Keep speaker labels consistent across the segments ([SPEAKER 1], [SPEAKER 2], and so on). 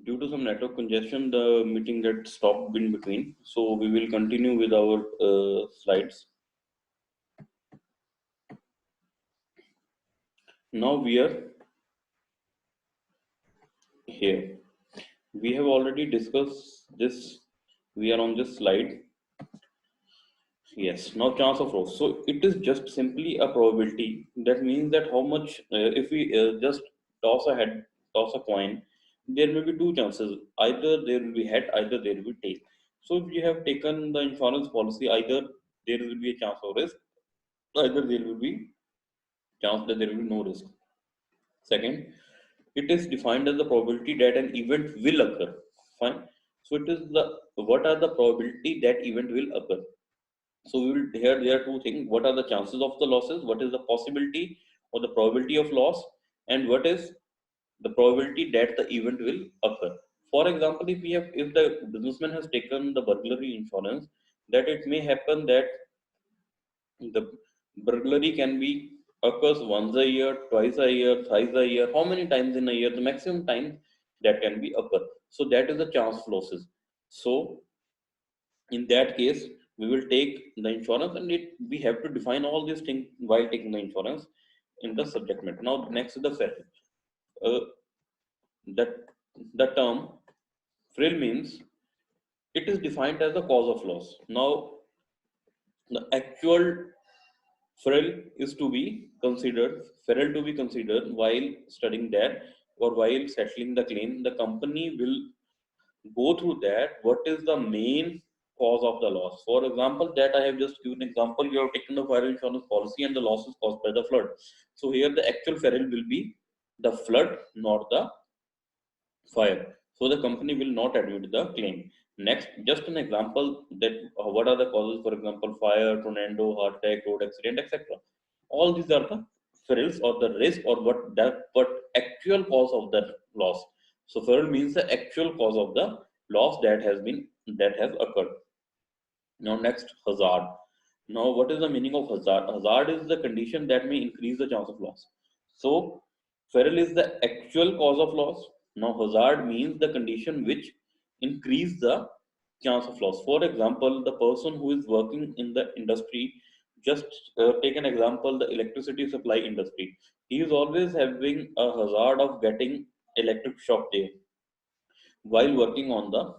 [SPEAKER 1] Due to some network congestion, the meeting got stopped in between. So we will continue with our slides. Now we are here. We have already discussed this. We are on this slide. Yes, now chance of loss. So it is just simply a probability. That means that how much, if we just toss a head, toss a coin, there may be two chances. Either there will be head, either there will be tail. So if you have taken the insurance policy, either there will be a chance of risk, either there will be chance that there will be no risk. Second, it is defined as the probability that an event will occur. Fine. So it is the what are the probability that event will occur. So we will here there are two things. What are the chances of the losses? What is the possibility or the probability of loss? And what is the probability that the event will occur? For example, if the businessman has taken the burglary insurance, that it may happen that the burglary can be occurs once a year, twice a year, thrice a year. How many times in a year? The maximum time that can be occur. So that is the chance of losses. So in that case we will take the insurance, and we have to define all these things while taking the insurance in the subject matter. Now next is the peril. uh, that the term peril means it is defined as the cause of loss. Now the actual peril is to be peril to be considered while studying that, or while settling the claim. The company will go through that what is the main cause of the loss. For example, that I have just given example, you have taken the fire insurance policy and the loss is caused by the flood. So here the actual peril will be the flood, not the fire. So the company will not admit the claim. Next, just an example that what are the causes, for example, fire, tornado, heart attack, road accident, etc. All these are the perils or the risk, or what actual cause of the loss. So peril means the actual cause of the loss that has occurred. Now next, hazard. Now what is the meaning of hazard? Hazard is the condition that may increase the chance of loss. So peril is the actual cause of loss. Now hazard means the condition which increase the chance of loss. For example, the person who is working in the industry, just take an example, the electricity supply industry, he is always having a hazard of getting electric shock there while working on the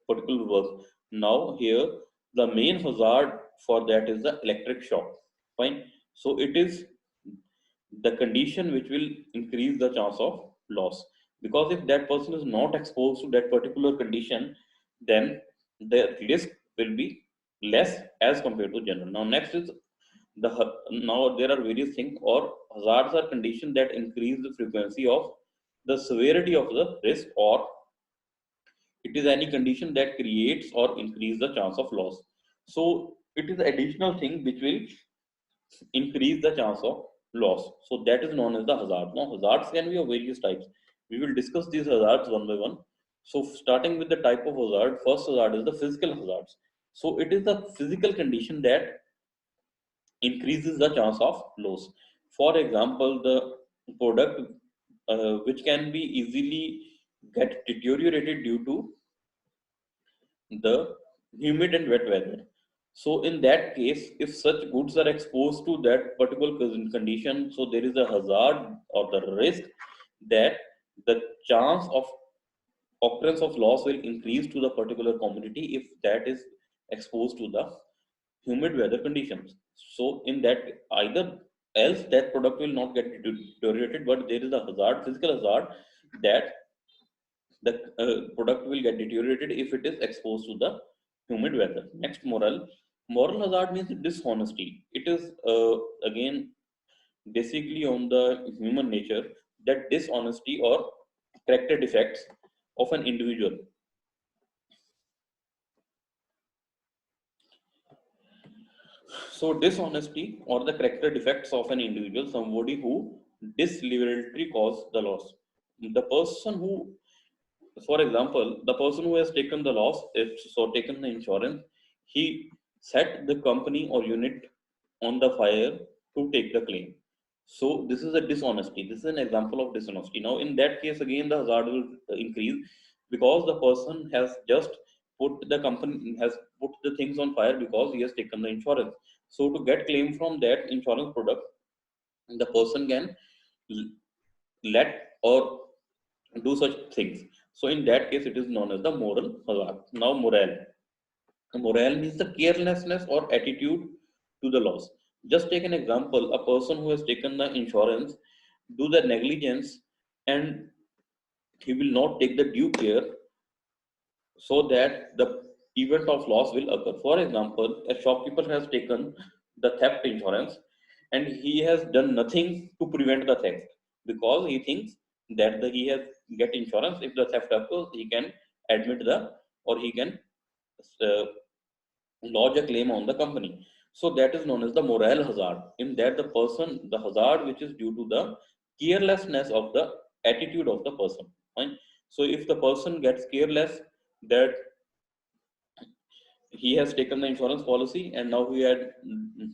[SPEAKER 1] particular work. Now here the main hazard for that is the electric shock. Fine. So it is the condition which will increase the chance of loss, because if that person is not exposed to that particular condition, then the risk will be less as compared to general. Now next is now there are various things, or hazards are conditions that increase the frequency of the severity of the risk, or it is any condition that creates or increase the chance of loss. So it is additional thing which will increase the chance of loss. So that is known as the hazard. Now hazards can be of various types. We will discuss these hazards one by one. So starting with the type of hazard, first hazard is the physical hazards. So it is the physical condition that increases the chance of loss. For example, the product which can be easily get deteriorated due to the humid and wet weather. So in that case, if such goods are exposed to that particular condition, so there is a hazard or the risk that the chance of occurrence of loss will increase to the particular commodity if that is exposed to the humid weather conditions. So in that, either else that product will not get deteriorated, but there is a hazard, physical hazard, that the product will get deteriorated if it is exposed to the humid weather. Next, moral hazard means dishonesty. It is again basically on the human nature, that dishonesty or character defects of an individual. So dishonesty or the character defects of an individual, somebody who deliberately caused the loss. The person who, for example, the person who has taken the loss, so taken the insurance, he set the company or unit on the fire to take the claim. So this is a dishonesty. This is an example of dishonesty. Now in that case again the hazard will increase, because the person has just put the things on fire because he has taken the insurance. So to get claim from that insurance product, the person can let or do such things. So in that case, it is known as the moral hazard. Now, morale. Morale means the carelessness or attitude to the loss. Just take an example: a person who has taken the insurance do the negligence, and he will not take the due care so that the event of loss will occur. For example, a shopkeeper has taken the theft insurance and he has done nothing to prevent the theft because he thinks that he has get insurance. If the theft occurs, he can admit the or he can uh, lodge a claim on the company. So that is known as the moral hazard. In that, the hazard which is due to the carelessness of the attitude of the person. Fine. So if the person gets careless, that he has taken the insurance policy and now he had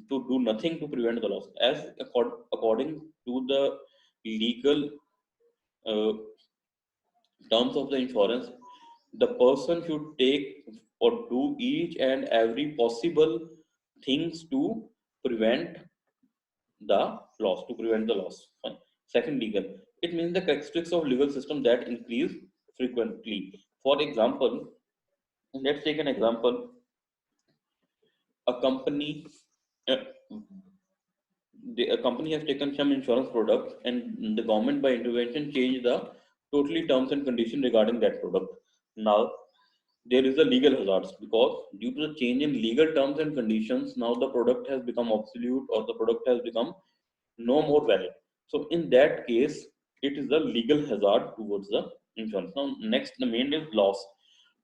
[SPEAKER 1] to do nothing to prevent the loss. As according to the legal uh, terms of the insurance, the person should take or do each and every possible things to prevent the loss. Fine. Second, legal. It means the characteristics of legal system that increase frequently. For example, let's take an example: a company uh, a company has taken some insurance product and the government by intervention changed the totally terms and conditions regarding that product. Now there is a legal hazards because due to the change in legal terms and conditions, now the product has become obsolete or the product has become no more valid. So in that case, it is a legal hazard towards the insurance. Now next, the main is loss.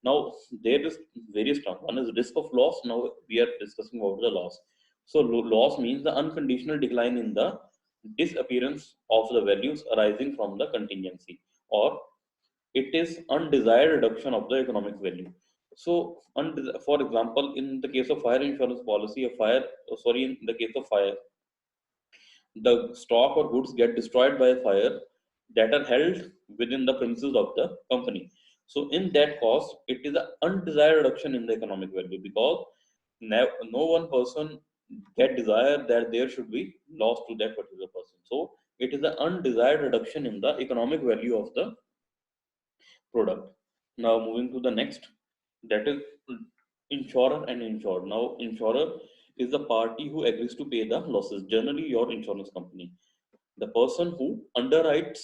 [SPEAKER 1] Now there is various terms. One is risk of loss. Now we are discussing about the loss. So loss means the unconditional decline in the disappearance of the values arising from the contingency, or it is undesired reduction of the economic value. So, for example, in the case of fire insurance policy, in the case of fire, the stock or goods get destroyed by a fire that are held within the premises of the company. So, in that case, it is an undesired reduction in the economic value because no one person get desire that there should be loss to that particular person. So, it is an undesired reduction in the economic value of the product. Now, moving to the next, that is insurer and insured. Now, insurer is the party who agrees to pay the losses, generally, your insurance company, the person who underwrites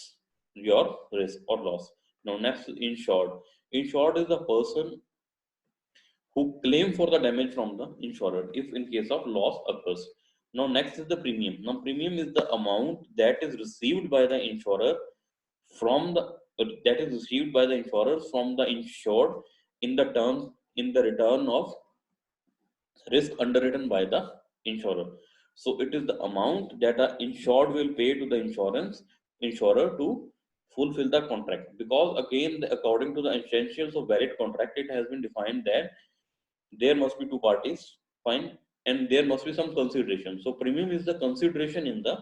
[SPEAKER 1] your risk or loss. Now, next, insured. Insured is the person who claim for the damage from the insurer if in case of loss occurs. Now, next is the premium. Now, premium is the amount that is received by the insurer from the that is received by the insurer from the insured in the return of risk underwritten by the insurer. So it is the amount that the insured will pay to the insurer to fulfill the contract. Because again, according to the essentials of valid contract, it has been defined that there must be two parties, fine, and there must be some consideration. So premium is the consideration in the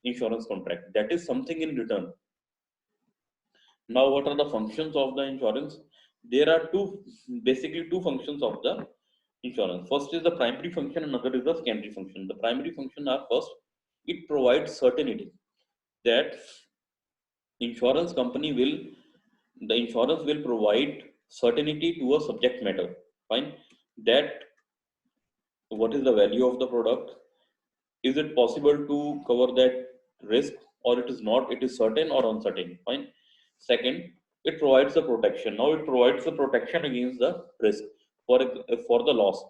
[SPEAKER 1] insurance contract. That is something in return. Now, what are the functions of the insurance? There are basically two functions of the insurance. First is the primary function, and another is the secondary function. The primary function are first, it provides certainty that insurance company will, the insurance will provide certainty to a subject matter. Fine, that what is the value of the product? Is it possible to cover that risk or it is not? It is certain or uncertain. Fine. Second, it provides the protection. Now it provides the protection against the risk for the loss.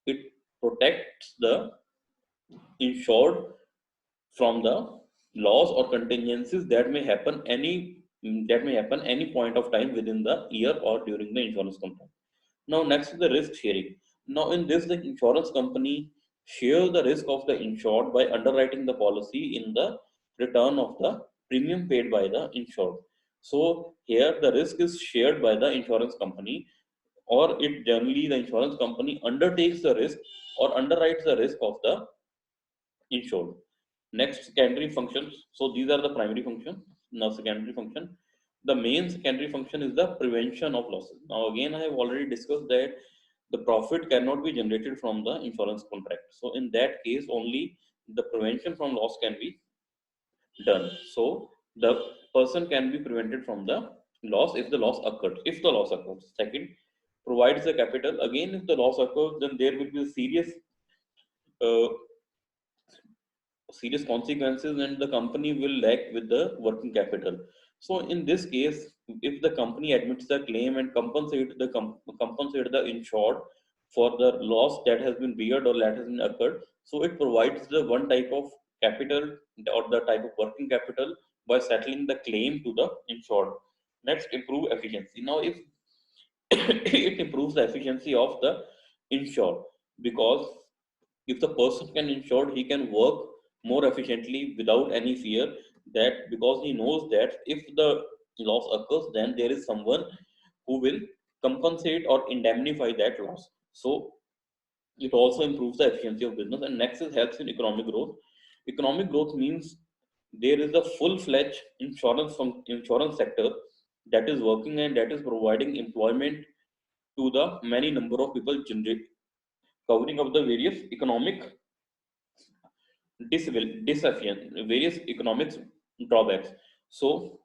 [SPEAKER 1] It protects the insured from the loss or contingencies that may happen any point of time within the year or during the insurance contract. Now, next is the risk sharing. Now, in this, the insurance company shares the risk of the insured by underwriting the policy in the return of the premium paid by the insured. So, here the risk is shared by the insurance company, or it generally the insurance company undertakes the risk or underwrites the risk of the insured. Next, secondary functions. So, these are the primary function. Now, secondary function. The main secondary function is the prevention of losses. Now again, I have already discussed that the profit cannot be generated from the insurance contract, so in that case only the prevention from loss can be done. So the person can be prevented from the loss if the loss occurred. If the loss occurs, second, provides the capital. Again, if the loss occurs, then there will be uh, serious consequences and the company will lack with the working capital. So in this case, if the company admits the claim and compensate the insured for the loss that has been beared or that has been occurred, so it provides the one type of capital or the type of working capital by settling the claim to the insured. Next, improve efficiency. Now if it improves the efficiency of the insured, because if the person can insure, he can work more efficiently without any fear, that because he knows that if the loss occurs, then there is someone who will compensate or indemnify that loss. So it also improves the efficiency of business. And next is helps in economic growth. Economic growth means there is a full-fledged insurance sector that is working and that is providing employment to the many number of people, generate covering up the various economic various economics drawbacks. So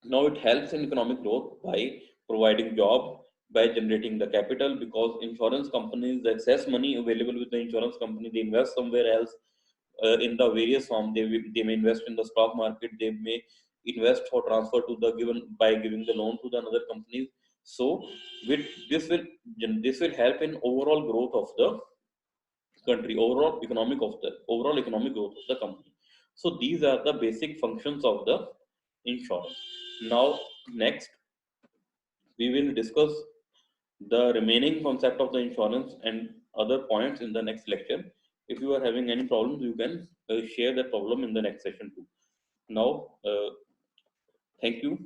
[SPEAKER 1] now it helps in economic growth by providing job, by generating the capital, because insurance companies access money available with the insurance company, they invest somewhere else in the various form. They may invest in the stock market, they may invest or transfer to the given by giving the loan to the another companies. So with this will help in overall growth of the country, overall economic growth of the company. So these are the basic functions of the insurance. Now next, we will discuss the remaining concept of the insurance and other points in the next lecture. If you are having any problems, you can share that problem in the next session too. Now thank you.